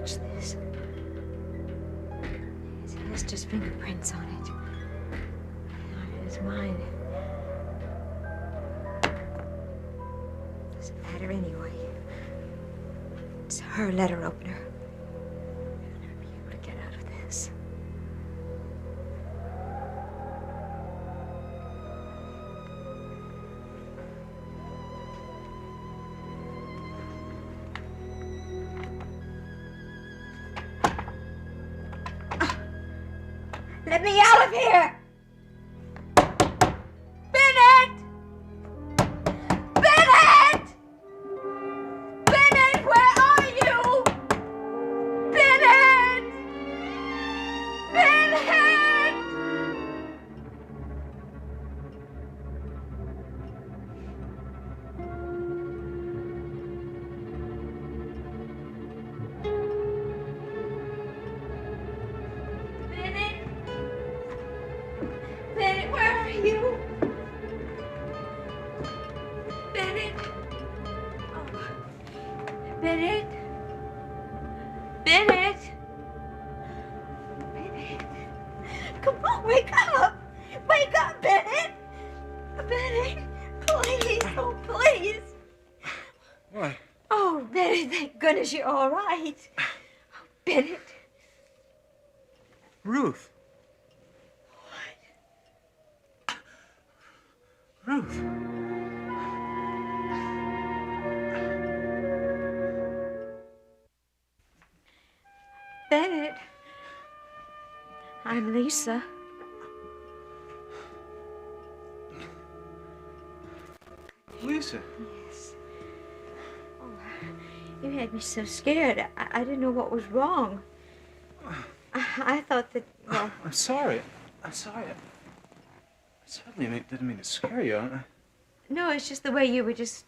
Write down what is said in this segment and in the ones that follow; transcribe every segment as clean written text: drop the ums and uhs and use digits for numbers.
touch this. It's Hester's fingerprints on it. Not his mine. Doesn't matter anyway. It's her letter opener. I'll never be able to get out of this. Let me out of here! Bennett! Bennett! Bennett, where are you? Bennett! Bennett! Bennett, where are you? Bennett? Oh. Bennett? Bennett? Bennett? Come on, wake up! Wake up, Bennett! Bennett, please, oh, please. What? Oh, Bennett, thank goodness you're all right. Oh, Bennett. Ruth. Ruth. Bennett. I'm Lisa. Lisa. Yes. Oh, you had me so scared. I didn't know what was wrong. I thought that, well... I'm sorry. I'm sorry. I certainly didn't mean to scare you. No, it's just the way you were just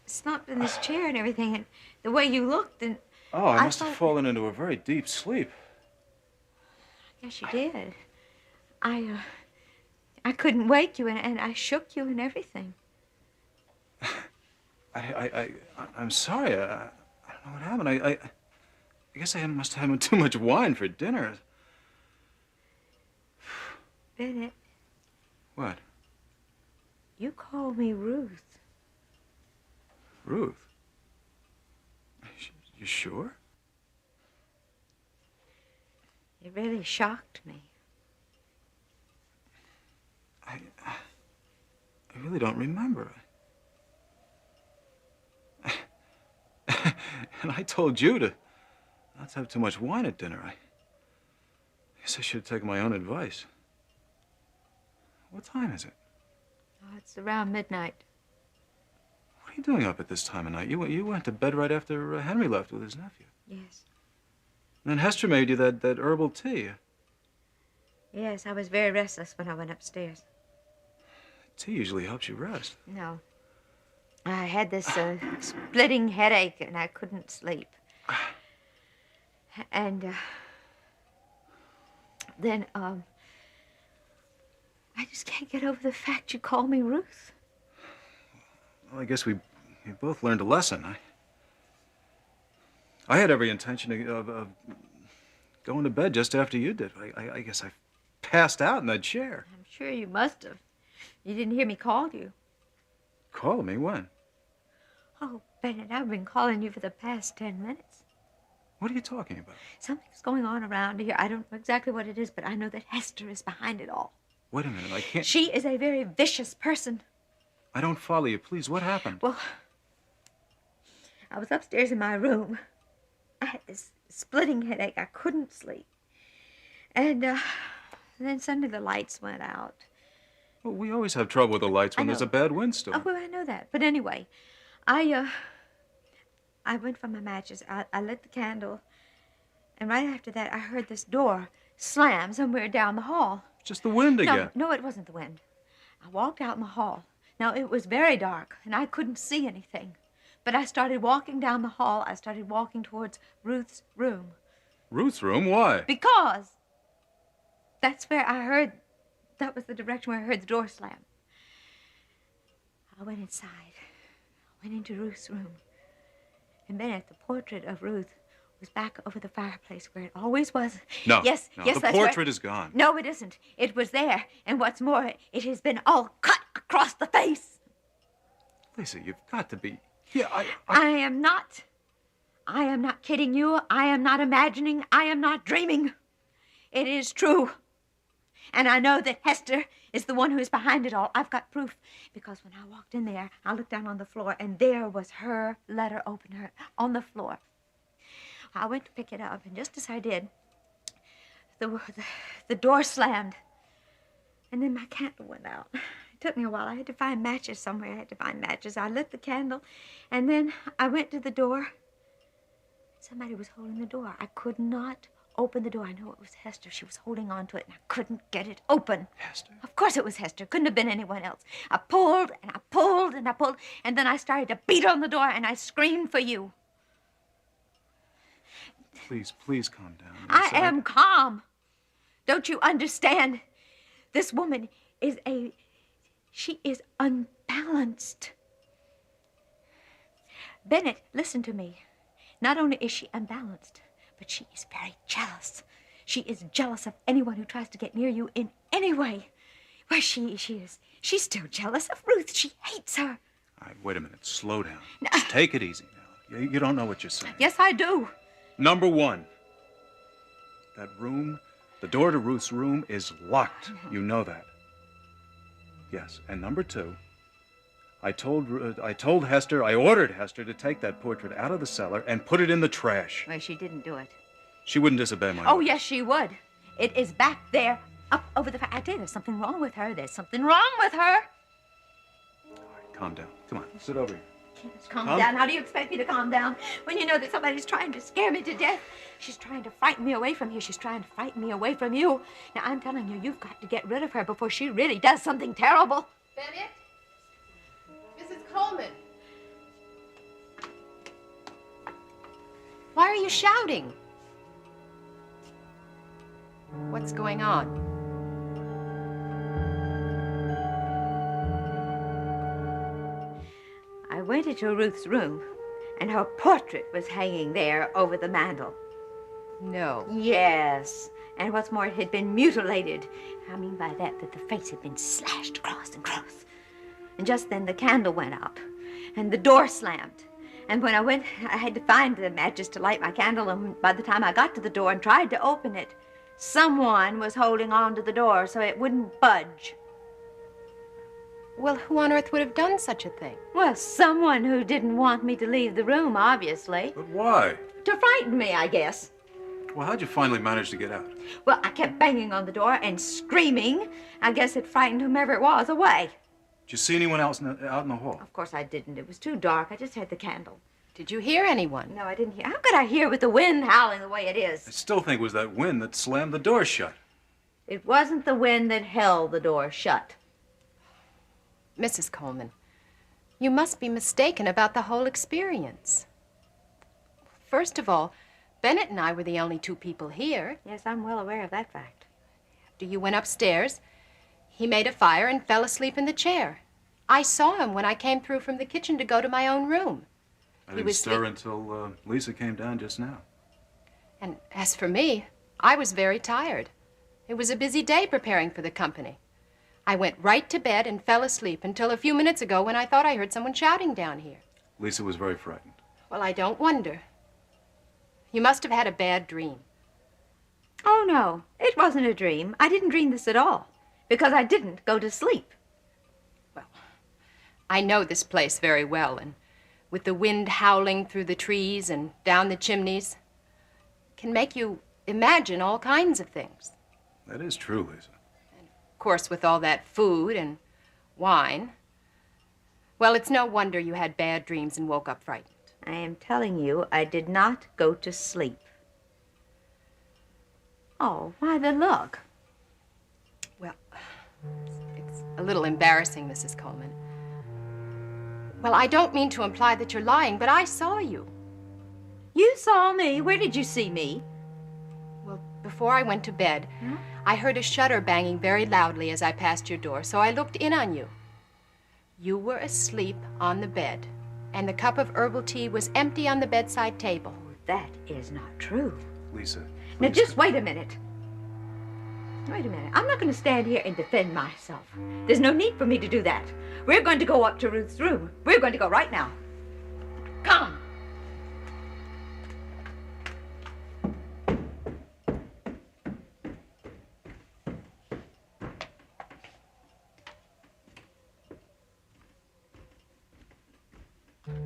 slumped in this chair and everything, and the way you looked, and... Oh, I must have fallen into a very deep sleep. I guess you did. I couldn't wake you, and I shook you and everything. I'm sorry. I don't know what happened. I guess I must have had too much wine for dinner. Bennett. What? You call me Ruth. Ruth? You sure? It really shocked me. I really don't remember. And I told you to not to have too much wine at dinner. I guess I should have taken my own advice. What time is it? Oh, it's around midnight. What are you doing up at this time of night? You went to bed right after Henry left with his nephew. Yes. And then Hester made you that herbal tea. Yes, I was very restless when I went upstairs. Tea usually helps you rest. No. I had this splitting headache, and I couldn't sleep. And then, I just can't get over the fact you call me Ruth. Well, I guess we both learned a lesson. I had every intention of going to bed just after you did. I guess I passed out in that chair. I'm sure you must have. You didn't hear me call you. Call me? When? Oh, Bennett, I've been calling you for the past 10 minutes. What are you talking about? Something's going on around here. I don't know exactly what it is, but I know that Hester is behind it all. Wait a minute, I can't... She is a very vicious person. I don't follow you. Please, what happened? Well, I was upstairs in my room. I had this splitting headache. I couldn't sleep. And then suddenly the lights went out. Well, we always have trouble with the lights when there's a bad windstorm. Oh, well, I know that. But anyway, I went for my matches. I lit the candle. And right after that, I heard this door slam somewhere down the hall. Just the wind again. No, it wasn't the wind. I walked out in the hall. Now, it was very dark, and I couldn't see anything. But I started walking down the hall. I started walking towards Ruth's room. Ruth's room? Why? Because that's where I heard, that was the direction where I heard the door slam. I went inside. I went into Ruth's room. And Bennett, the portrait of Ruth was back over the fireplace where it always was. No. Yes, no, yes, the that's where... portrait is gone. No, it isn't. It was there. And what's more, it has been all cut across the face. Lisa, you've got to be... Yeah, I am not. I am not kidding you. I am not imagining. I am not dreaming. It is true. And I know that Hester is the one who is behind it all. I've got proof. Because when I walked in there, I looked down on the floor, and there was her letter opener on the floor. I went to pick it up, and just as I did, the door slammed. And then my candle went out. It took me a while. I had to find matches somewhere. I had to find matches. I lit the candle, and then I went to the door. Somebody was holding the door. I could not open the door. I know it was Hester. She was holding on to it, and I couldn't get it open. Hester? Of course it was Hester. Couldn't have been anyone else. I pulled, and I pulled, and I pulled, and then I started to beat on the door, and I screamed for you. Please calm down. I am calm. Don't you understand? This woman is she is unbalanced. Bennett, listen to me. Not only is she unbalanced, but she is very jealous. She is jealous of anyone who tries to get near you in any way. Why, she's still jealous of Ruth. She hates her. All right, wait a minute. Slow down. Just take it easy now. You don't know what you're saying. Yes, I do. Number one, that room, the door to Ruth's room is locked. You know that. Yes, and number two, I told Hester, I ordered Hester to take that portrait out of the cellar and put it in the trash. Well, she didn't do it. She wouldn't disobey my Oh, orders. yes, she would. It is back there, up over the... I tell you, there's something wrong with her. There's something wrong with her. All right, calm down. Come on, sit over here. Calm down. How do you expect me to calm down when you know that somebody's trying to scare me to death? She's trying to frighten me away from here. She's trying to frighten me away from you. Now, I'm telling you, you've got to get rid of her before she really does something terrible. Bennett? Mrs. Coleman? Why are you shouting? What's going on? I went into Ruth's room, and her portrait was hanging there over the mantel. No. Yes. And what's more, it had been mutilated. I mean by that the face had been slashed across and across. And just then the candle went out, and the door slammed. And when I went, I had to find the matches to light my candle, and by the time I got to the door and tried to open it, someone was holding on to the door so it wouldn't budge. Well, who on earth would have done such a thing? Well, someone who didn't want me to leave the room, obviously. But why? To frighten me, I guess. Well, how'd you finally manage to get out? Well, I kept banging on the door and screaming. I guess it frightened whomever it was away. Did you see anyone else out in the hall? Of course I didn't. It was too dark. I just had the candle. Did you hear anyone? No, I didn't hear. How could I hear with the wind howling the way it I is? still think it was that wind that slammed the door shut. It wasn't the wind that held the door shut. Mrs. Coleman, you must be mistaken about the whole experience. First of all, Bennett and I were the only two people here. Yes, I'm well aware of that fact. After you went upstairs, he made a fire and fell asleep in the chair. I saw him when I came through from the kitchen to go to my own room. I didn't stir until Lisa came down just now. And as for me, I was very tired. It was a busy day preparing for the company. I went right to bed and fell asleep until a few minutes ago when I thought I heard someone shouting down here. Lisa was very frightened. Well, I don't wonder. You must have had a bad dream. Oh, no. It wasn't a dream. I didn't dream this at all. Because I didn't go to sleep. Well, I know this place very well, and with the wind howling through the trees and down the chimneys, can make you imagine all kinds of things. That is true, Lisa. Of course, with all that food and wine, well, it's no wonder you had bad dreams and woke up frightened. I am telling you, I did not go to sleep. Oh, why the look? Well, it's a little embarrassing, Mrs. Coleman. Well, I don't mean to imply that you're lying, but I saw you. You saw me? Where did you see me? Well, before I went to bed, I heard a shutter banging very loudly as I passed your door, so I looked in on you. You were asleep on the bed, and the cup of herbal tea was empty on the bedside table. That is not true. Lisa, Now, please just wait a minute. Wait a minute. I'm not going to stand here and defend myself. There's no need for me to do that. We're going to go up to Ruth's room. We're going to go right now. Come.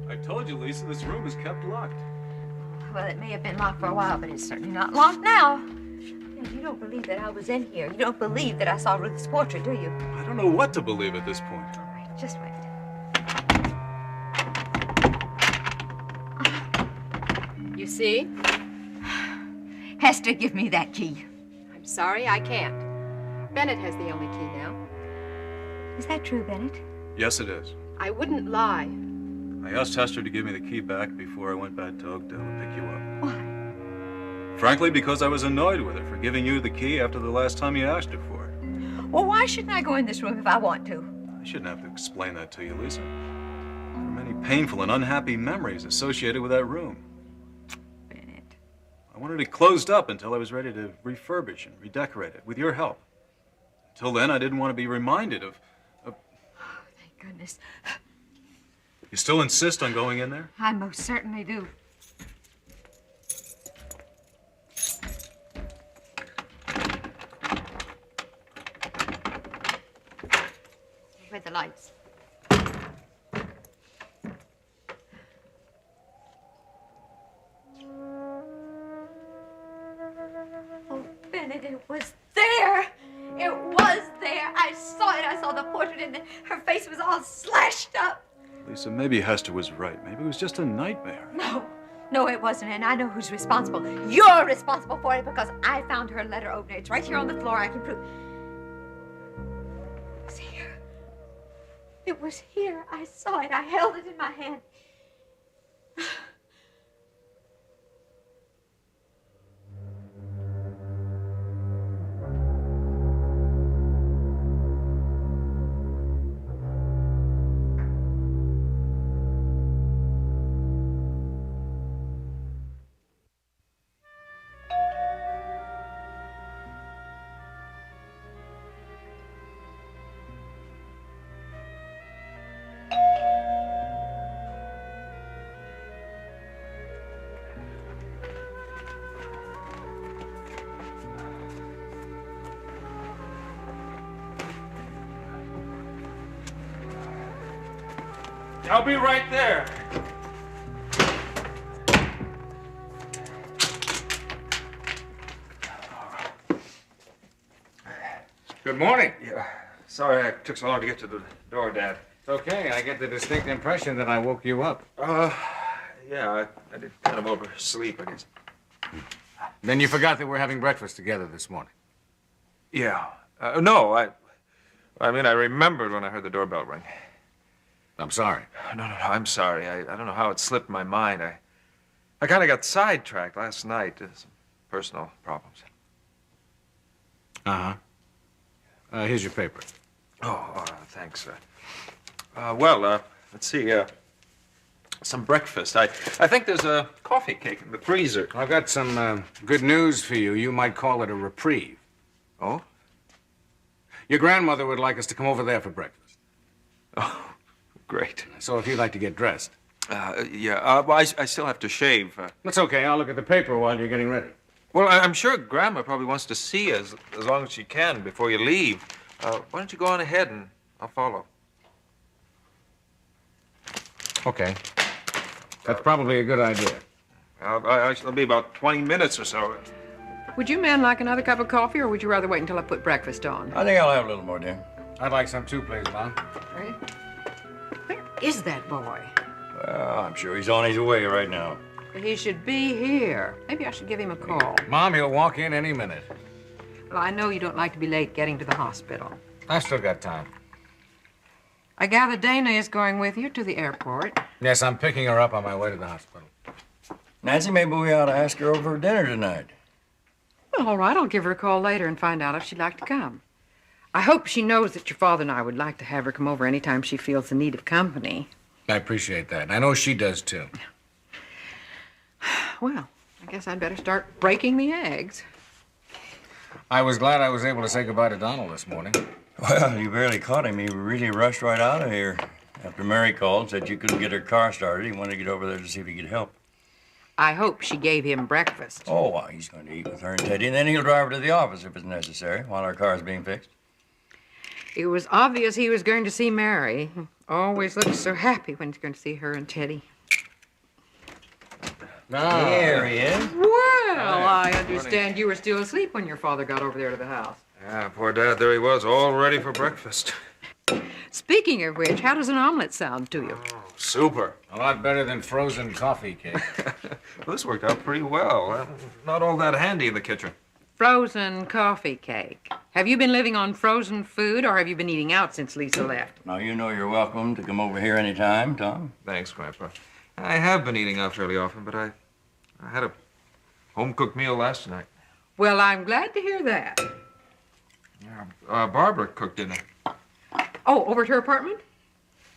I told you, Lisa, this room is kept locked. Well, it may have been locked for a while, but it's certainly not locked now. You don't believe that I was in here. You don't believe that I saw Ruth's portrait, do you? I don't know what to believe at this point. All right, just wait. You see? Hester, give me that key. I'm sorry, I can't. Bennett has the only key now. Is that true, Bennett? Yes, it is. I wouldn't lie. I asked Hester to give me the key back before I went back to Oakdale to pick you up. Why? Frankly, because I was annoyed with her for giving you the key after the last time you asked her for it. Well, why shouldn't I go in this room if I want to? I shouldn't have to explain that to you, Lisa. There are many painful and unhappy memories associated with that room. Bennett. I wanted it closed up until I was ready to refurbish and redecorate it with your help. Until then, I didn't want to be reminded of... Oh, thank goodness. You still insist on going in there? I most certainly do. With the lights. Oh, Bennett, it was there. It was there. I saw it. I saw the portrait, and her face was all slashed up. Lisa, maybe Hester was right. Maybe it was just a nightmare. No, it wasn't, and I know who's responsible. You're responsible for it because I found her letter opener. It's right here on the floor. I can prove. It was here. It was here. I saw it. I held it in my hand. I'll be right there. Good morning. Yeah. Sorry I took so long to get to the door, Dad. It's okay. I get the distinct impression that I woke you up. Yeah, I did kind of oversleep, I guess. Then you forgot that we're having breakfast together this morning. Yeah. No, I mean, I remembered when I heard the doorbell ring. I'm sorry. No, I'm sorry. I don't know how it slipped my mind. I kind of got sidetracked last night. Some personal problems. Uh-huh. Here's your paper. Oh, thanks. Well, let's see. Some breakfast. I think there's a coffee cake in the freezer. I've got some good news for you. You might call it a reprieve. Oh? Your grandmother would like us to come over there for breakfast. Oh, great. So if you'd like to get dressed. Yeah. Well, I still have to shave. That's okay. I'll look at the paper while you're getting ready. Well, I'm sure Grandma probably wants to see you as long as she can before you leave. Why don't you go on ahead and I'll follow. Okay. That's probably a good idea. It'll be about 20 minutes or so. Would you men like another cup of coffee, or would you rather wait until I put breakfast on? I think I'll have a little more, dear. I'd like some too, please, Mom. Right? Where is that boy? Well, I'm sure he's on his way right now. He should be here. Maybe I should give him a call. Mom, he'll walk in any minute. Well, I know you don't like to be late getting to the hospital. I've still got time. I gather Dana is going with you to the airport. Yes, I'm picking her up on my way to the hospital. Nancy, maybe we ought to ask her over for dinner tonight. Well, all right, I'll give her a call later and find out if she'd like to come. I hope she knows that your father and I would like to have her come over anytime she feels the need of company. I appreciate that. And I know she does, too. Well, I guess I'd better start breaking the eggs. I was glad I was able to say goodbye to Donald this morning. Well, you barely caught him. He really rushed right out of here. After Mary called, said you couldn't get her car started, he wanted to get over there to see if he could help. I hope she gave him breakfast. Oh, well, he's going to eat with her and Teddy, and then he'll drive her to the office if it's necessary while our car's being fixed. It was obvious he was going to see Mary. Always looks so happy when he's going to see her and Teddy. There he is. Well, I understand you were still asleep when your father got over there to the house. Yeah, poor Dad, there he was, all ready for breakfast. Speaking of which, how does an omelet sound to you? Oh, super. A lot better than frozen coffee cake. Well, this worked out pretty well. Not all that handy in the kitchen. Frozen coffee cake. Have you been living on frozen food, or have you been eating out since Lisa left? Now, you know you're welcome to come over here anytime, Tom. Thanks, Grandpa. I have been eating out fairly often, but I had a home-cooked meal last night. Well, I'm glad to hear that. Yeah, Barbara cooked dinner. Oh, over at her apartment?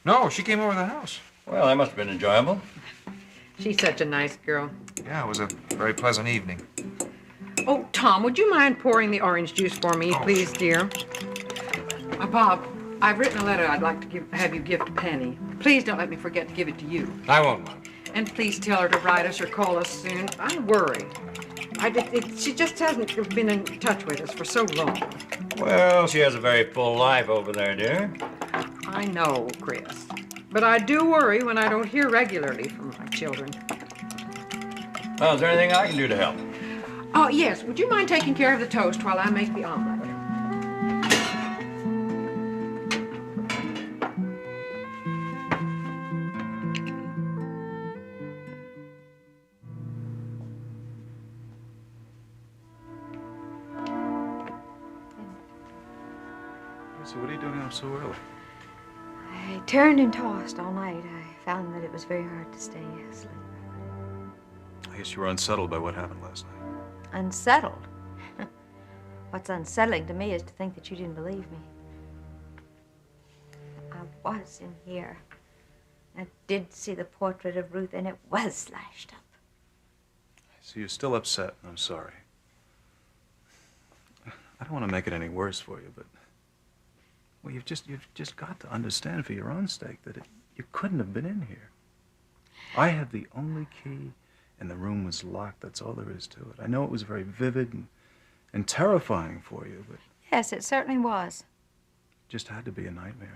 No, she came over to the house. Well, that must have been enjoyable. She's such a nice girl. Yeah, it was a very pleasant evening. Oh, Tom, would you mind pouring the orange juice for me, please, dear? Bob, I've written a letter I'd like to have you give to Penny. Please don't let me forget to give it to you. I won't, Mom. And please tell her to write us or call us soon. I worry. She just hasn't been in touch with us for so long. Well, she has a very full life over there, dear. I know, Chris. But I do worry when I don't hear regularly from my children. Well, is there anything I can do to help? Oh, yes. Would you mind taking care of the toast while I make the omelet? So what are you doing up so early? I turned and tossed all night. I found that it was very hard to stay asleep. I guess you were unsettled by what happened last night. Unsettled? What's unsettling to me is to think that you didn't believe me. I was in here. I did see the portrait of Ruth, and it was slashed up. So you're still upset, and I'm sorry. I don't want to make it any worse for you, but well, you've just got to understand for your own sake that you couldn't have been in here. I had the only key, and the room was locked. That's all there is to it. I know it was very vivid and terrifying for you, but Yes, it certainly was. it just had to be a nightmare.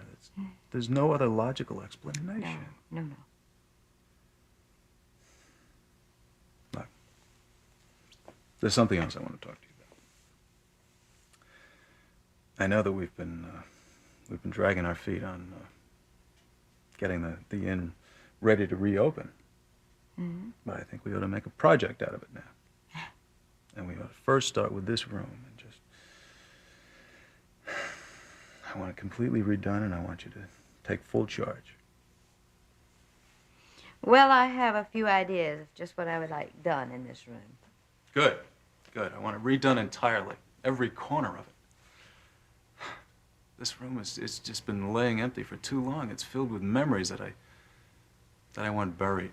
There's no other logical explanation. No. Look, there's something else I want to talk to you about. I know that we've been dragging our feet on getting the inn ready to reopen. Mm-hmm. But I think we ought to make a project out of it now. And we ought to first start with this room and just... I want it completely redone, and I want you to take full charge. Well, I have a few ideas of just what I would like done in this room. Good. I want it redone entirely. Every corner of it. This room it's just been laying empty for too long. It's filled with memories that I want buried.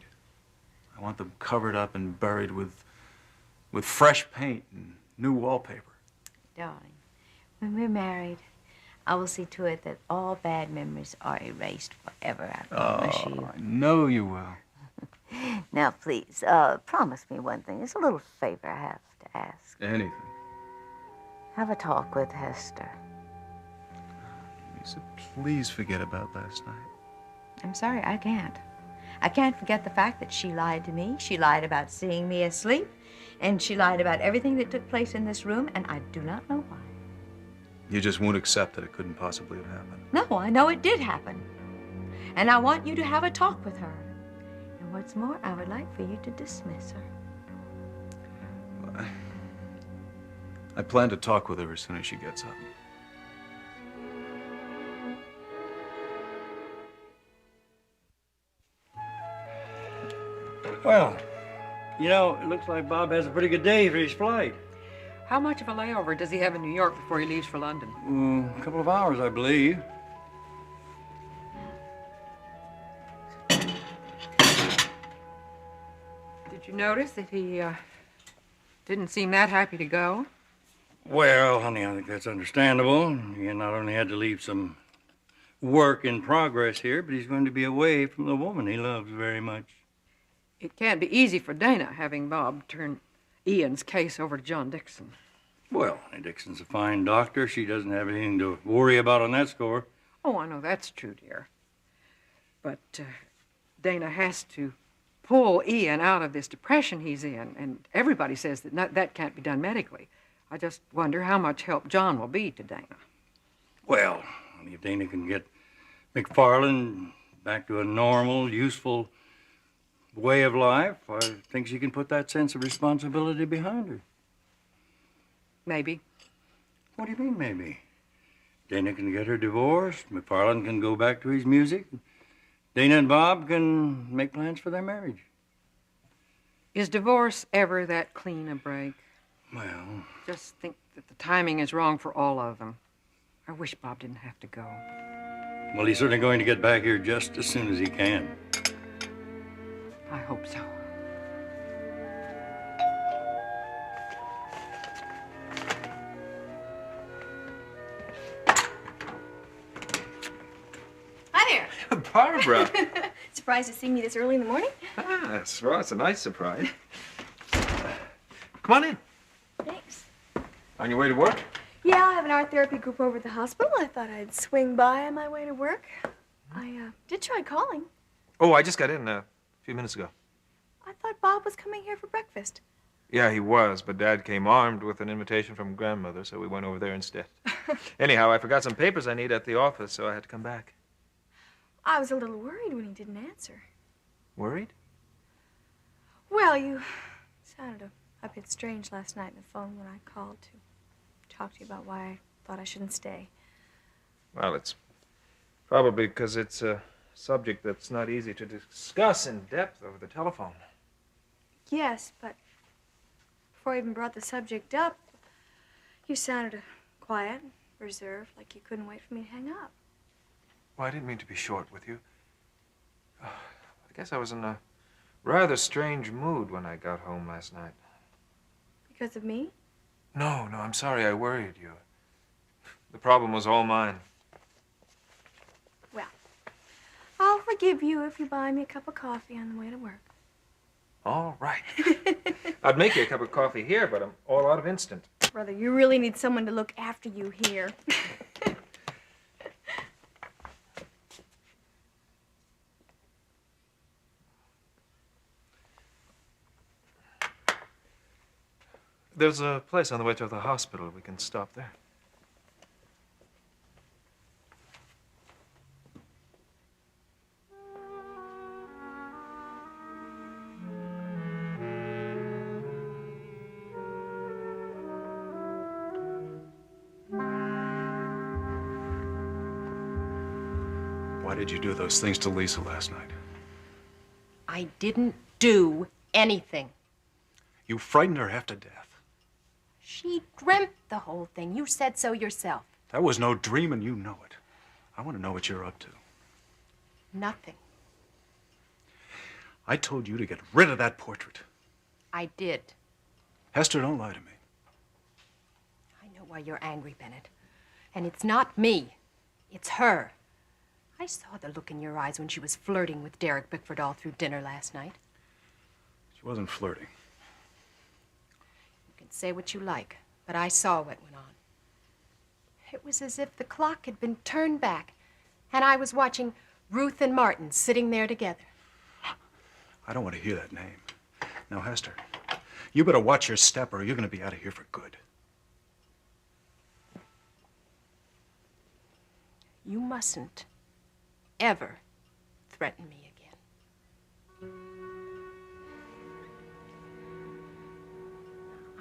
I want them covered up and buried with fresh paint and new wallpaper. Darling, when we're married, I will see to it that all bad memories are erased forever. I promise you. I know you will. Now, please, promise me one thing. It's a little favor I have to ask. Anything. Have a talk with Hester. Lisa, please forget about last night. I'm sorry, I can't. I can't forget the fact that she lied to me. She lied about seeing me asleep. And she lied about everything that took place in this room, and I do not know why. You just won't accept that it couldn't possibly have happened. No, I know it did happen. And I want you to have a talk with her. And what's more, I would like for you to dismiss her. I plan to talk with her as soon as she gets up. Well, you know, it looks like Bob has a pretty good day for his flight. How much of a layover does he have in New York before he leaves for London? A couple of hours, I believe. Did Did you notice that he didn't seem that happy to go? Well, honey, I think that's understandable. He not only had to leave some work in progress here, but he's going to be away from the woman he loves very much. It can't be easy for Dana having Bob turn Ian's case over to John Dixon. Well, honey, Dixon's a fine doctor. She doesn't have anything to worry about on that score. Oh, I know that's true, dear. But Dana has to pull Ian out of this depression he's in, and everybody says that that can't be done medically. I just wonder how much help John will be to Dana. Well, honey, if Dana can get McFarland back to a normal, useful way of life, I think she can put that sense of responsibility behind her. Maybe. What do you mean, maybe? Dana can get her divorced, McFarland can go back to his music, Dana and Bob can make plans for their marriage. Is divorce ever that clean a break? Well, Just think that the timing is wrong for all of them. I wish Bob didn't have to go. well, he's certainly going to get back here just as soon as he can. I hope so. Hi there. Barbara. Surprised to see me this early in the morning? Well, it's a nice surprise. Come on in. Thanks. On your way to work? Yeah, I have an art therapy group over at the hospital. I thought I'd swing by on my way to work. I did try calling. Oh, I just got in a few minutes ago. I thought Bob was coming here for breakfast. Yeah, he was, but Dad came armed with an invitation from Grandmother, so we went over there instead. Anyhow, I forgot some papers I need at the office, so I had to come back. I was a little worried when he didn't answer. Worried? Well, you sounded a bit strange last night on the phone when I called to talk to you about why I thought I shouldn't stay. Well, it's probably because it's a subject that's not easy to discuss in depth over the telephone. Yes, but before I even brought the subject up, you sounded quiet, reserved, like you couldn't wait for me to hang up. Well, I didn't mean to be short with you. I guess I was in a rather strange mood when I got home last night. Because of me? No, I'm sorry I worried you. The problem was all mine. Well, I'll forgive you if you buy me a cup of coffee on the way to work. All right. I'd make you a cup of coffee here, but I'm all out of instant. Brother, you really need someone to look after you here. There's a place on the way to the hospital. We can stop there. Why did you do those things to Lisa last night? I didn't do anything. You frightened her half to death. She dreamt the whole thing. You said so yourself. That was no dream, and you know it. I want to know what you're up to. Nothing. I told you to get rid of that portrait. I did. Hester, don't lie to me. I know why you're angry, Bennett. And it's not me. It's her. I saw the look in your eyes when she was flirting with Derek Bickford all through dinner last night. She wasn't flirting. You can say what you like, but I saw what went on. It was as if the clock had been turned back, and I was watching Ruth and Martin sitting there together. I don't want to hear that name. Now, Hester, you better watch your step or you're going to be out of here for good. You mustn't ever threaten me again.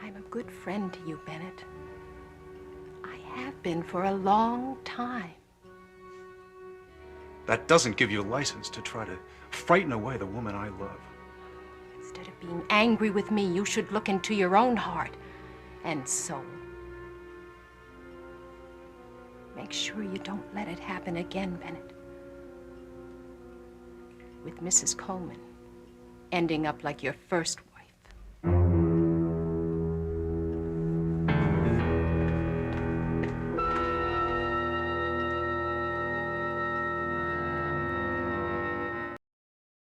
I'm a good friend to you, Bennett. I have been for a long time. That doesn't give you license to try to frighten away the woman I love. Instead of being angry with me, you should look into your own heart and soul. Make sure you don't let it happen again, Bennett. With Mrs. Coleman ending up like your first